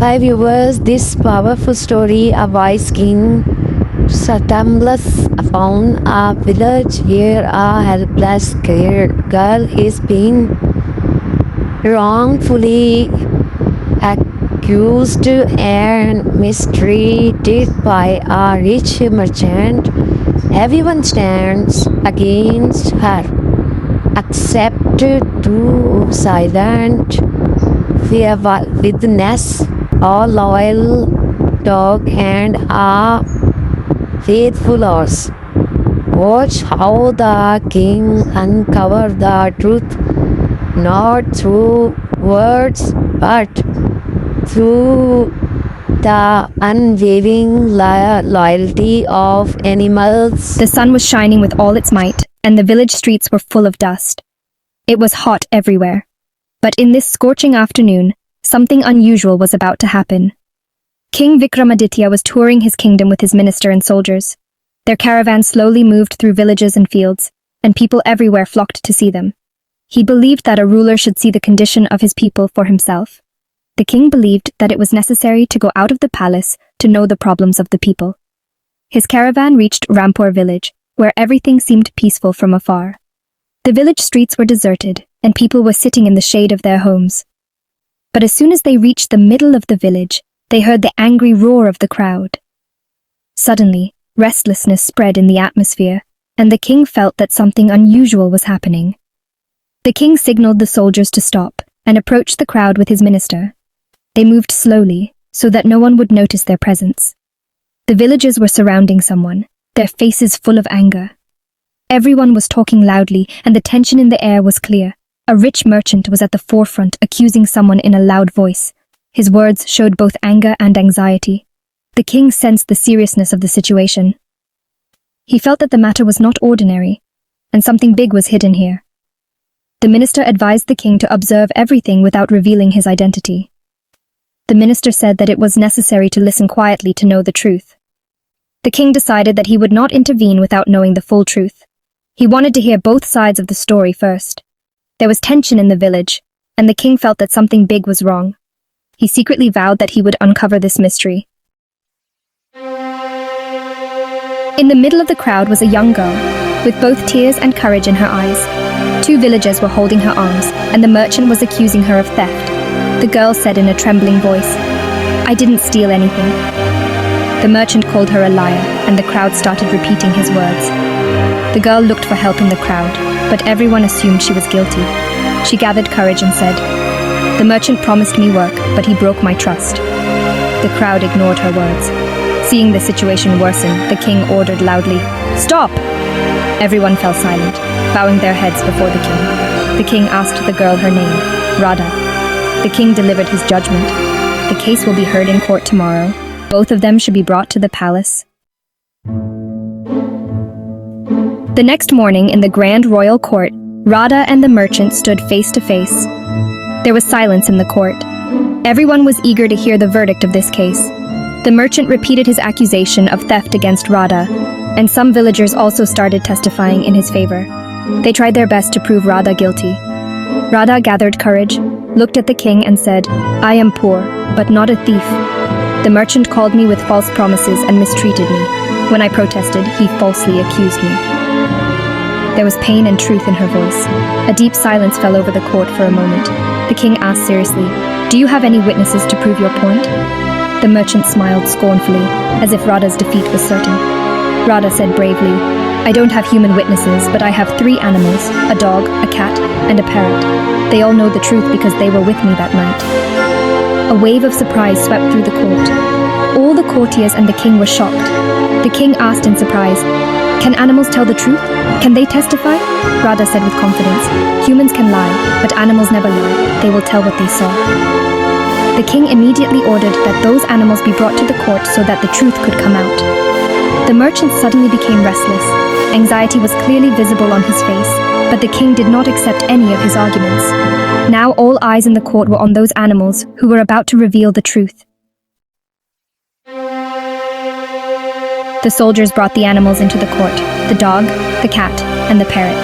Hi viewers, this powerful story, a wise king stumbles upon a village where a helpless girl is being wrongfully accused and mistreated by a rich merchant. Everyone stands against her, except two silent witness, a loyal dog and a faithful horse. Watch how the king uncovers the truth, not through words but through the unwavering loyalty of animals. The sun was shining with all its might, and the village streets were full of dust. It was hot everywhere. But in this scorching afternoon, something unusual was about to happen. King Vikramaditya was touring his kingdom with his minister and soldiers. Their caravan slowly moved through villages and fields, and people everywhere flocked to see them. He believed that a ruler should see the condition of his people for himself. The king believed that it was necessary to go out of the palace to know the problems of the people. His caravan reached Rampur village, where everything seemed peaceful from afar. The village streets were deserted, and people were sitting in the shade of their homes. But as soon as they reached the middle of the village, they heard the angry roar of the crowd. Suddenly, restlessness spread in the atmosphere, and the king felt that something unusual was happening. The king signaled the soldiers to stop and approached the crowd with his minister. They moved slowly, so that no one would notice their presence. The villagers were surrounding someone, their faces full of anger. Everyone was talking loudly, and the tension in the air was clear. A rich merchant was at the forefront, accusing someone in a loud voice. His words showed both anger and anxiety. The king sensed the seriousness of the situation. He felt that the matter was not ordinary, and something big was hidden here. The minister advised the king to observe everything without revealing his identity. The minister said that it was necessary to listen quietly to know the truth. The king decided that he would not intervene without knowing the full truth. He wanted to hear both sides of the story first. There was tension in the village, and the king felt that something big was wrong. He secretly vowed that he would uncover this mystery. In the middle of the crowd was a young girl, with both tears and courage in her eyes. Two villagers were holding her arms, and the merchant was accusing her of theft. The girl said in a trembling voice, "I didn't steal anything." The merchant called her a liar, and the crowd started repeating his words. The girl looked for help in the crowd, but everyone assumed she was guilty. She gathered courage and said, "The merchant promised me work, but he broke my trust." The crowd ignored her words. Seeing the situation worsen, the king ordered loudly, "Stop!" Everyone fell silent, bowing their heads before the king. The king asked the girl her name, Radha. The king delivered his judgment. The case will be heard in court tomorrow. Both of them should be brought to the palace. The next morning in the grand royal court, Radha and the merchant stood face to face. There was silence in the court. Everyone was eager to hear the verdict of this case. The merchant repeated his accusation of theft against Radha, and some villagers also started testifying in his favor. They tried their best to prove Radha guilty. Radha gathered courage, looked at the king and said, "I am poor, but not a thief. The merchant called me with false promises and mistreated me. When I protested, he falsely accused me." There was pain and truth in her voice. A deep silence fell over the court for a moment. The king asked seriously, "Do you have any witnesses to prove your point?" The merchant smiled scornfully, as if Radha's defeat was certain. Radha said bravely, "I don't have human witnesses, but I have 3 animals, a dog, a cat, and a parrot. They all know the truth because they were with me that night." A wave of surprise swept through the court. All the courtiers and the king were shocked. The king asked in surprise, "Can animals tell the truth? Can they testify?" Radha said with confidence, "Humans can lie, but animals never lie. They will tell what they saw." The king immediately ordered that those animals be brought to the court so that the truth could come out. The merchant suddenly became restless. Anxiety was clearly visible on his face, but the king did not accept any of his arguments. Now all eyes in the court were on those animals who were about to reveal the truth. The soldiers brought the animals into the court, the dog, the cat, and the parrot.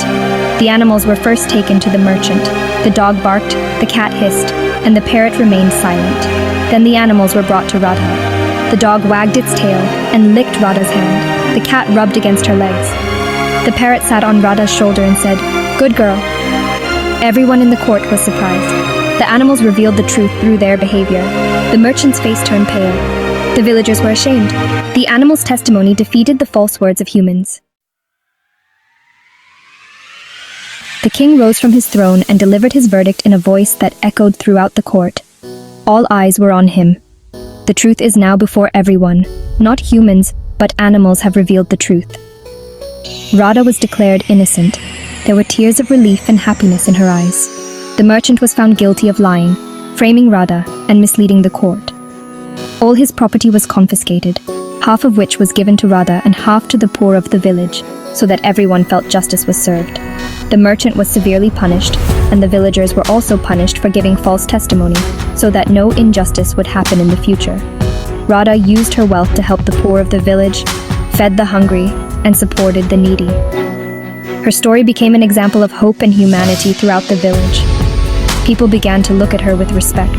The animals were first taken to the merchant. The dog barked, the cat hissed, and the parrot remained silent. Then the animals were brought to Radha. The dog wagged its tail and licked Radha's hand. The cat rubbed against her legs. The parrot sat on Radha's shoulder and said, "Good girl." Everyone in the court was surprised. The animals revealed the truth through their behavior. The merchant's face turned pale. The villagers were ashamed. The animals' testimony defeated the false words of humans. The king rose from his throne and delivered his verdict in a voice that echoed throughout the court. All eyes were on him. The truth is now before everyone. Not humans, but animals have revealed the truth. Radha was declared innocent. There were tears of relief and happiness in her eyes. The merchant was found guilty of lying, framing Radha, and misleading the court. All his property was confiscated, half of which was given to Radha and half to the poor of the village, so that everyone felt justice was served. The merchant was severely punished, and the villagers were also punished for giving false testimony, so that no injustice would happen in the future. Radha used her wealth to help the poor of the village, fed the hungry, and supported the needy. Her story became an example of hope and humanity throughout the village. People began to look at her with respect.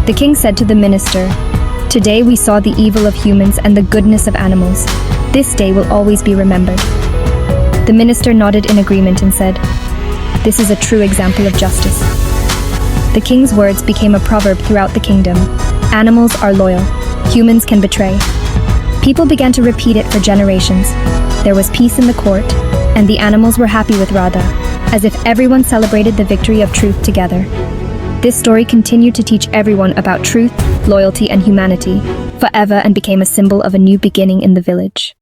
The king said to the minister, "Today we saw the evil of humans and the goodness of animals. This day will always be remembered." The minister nodded in agreement and said, "This is a true example of justice." The king's words became a proverb throughout the kingdom. Animals are loyal. Humans can betray. People began to repeat it for generations. There was peace in the court, and the animals were happy with Radha, as if everyone celebrated the victory of truth together. This story continued to teach everyone about truth, loyalty, and humanity forever and became a symbol of a new beginning in the village.